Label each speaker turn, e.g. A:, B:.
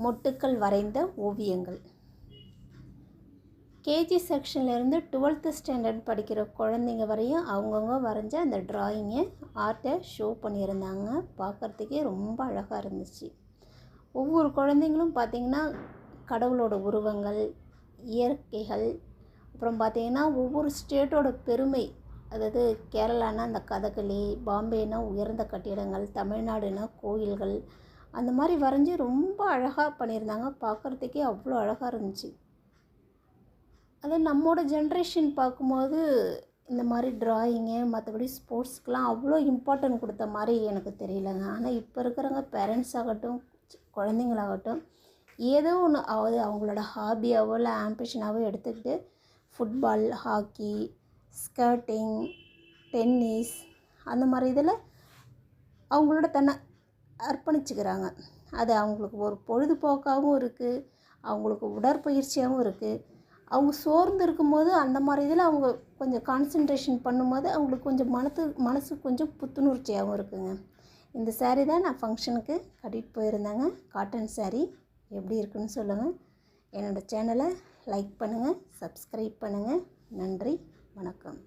A: மொட்டுக்கள் வரைந்த ஓவியங்கள். கேஜி செக்ஷன்லேருந்து 12th ஸ்டாண்டர்ட் படிக்கிற குழந்தைங்க வரையும் அவங்கவுங்க வரைஞ்ச அந்த ட்ராயிங்கை ஆர்ட்டை ஷோ பண்ணியிருந்தாங்க. பார்க்குறதுக்கே ரொம்ப அழகாக இருந்துச்சு. ஒவ்வொரு குழந்தைங்களும் பார்த்திங்கன்னா கடவுளோட உருவங்கள், இயற்கைகள், அப்புறம் பார்த்திங்கன்னா ஒவ்வொரு ஸ்டேட்டோட பெருமை, அதாவது கேரளானா அந்த கதகளி, பாம்பேனா உயர்ந்த கட்டிடங்கள், தமிழ்நாடுனா கோயில்கள், அந்த மாதிரி வரைஞ்சி ரொம்ப அழகாக பண்ணியிருந்தாங்க. பார்க்குறதுக்கே அவ்வளோ அழகாக இருந்துச்சு. அது நம்மளோட ஜென்ரேஷன் பார்க்கும்போது இந்த மாதிரி ட்ராயிங்கு மற்றபடி ஸ்போர்ட்ஸ்க்கெலாம் அவ்வளோ இம்பார்ட்டன்ட் கொடுத்த மாதிரி எனக்கு தெரியலங்க. ஆனால் இப்போ இருக்கிறவங்க பேரண்ட்ஸ் ஆகட்டும், குழந்தைங்களாகட்டும், ஏதோ ஒன்று அதாவது அவங்களோட ஹாபியாவோ இல்லை ஆம்பிஷனாவோ எடுத்துக்கிட்டு ஃபுட்பால், ஹாக்கி, ஸ்கேட்டிங், டென்னிஸ் அந்த மாதிரி இதில் அவங்களோட தன்னை அர்ப்பணிச்சுக்கிறாங்க. அது அவங்களுக்கு ஒரு பொழுதுபோக்காகவும் இருக்குது, அவங்களுக்கு உடற்பயிற்சியாகவும் இருக்குது. அவங்க சோர்ந்து இருக்கும்போது அந்த மாதிரி இதில் அவங்க கொஞ்சம் கான்சன்ட்ரேஷன் பண்ணும்போது அவங்களுக்கு கொஞ்சம் மனசு கொஞ்சம் புத்துணர்ச்சியாகவும் இருக்குங்க. இந்த சாரீ தான் நான் ஃபங்க்ஷனுக்கு கட்டிகிட்டு போயிருந்தேங்க. காட்டன் சாரீ எப்படி இருக்குன்னு சொல்லுங்கள். என்னோடய சேனலை லைக் பண்ணுங்கள், சப்ஸ்கிரைப் பண்ணுங்கள். நன்றி, வணக்கம்.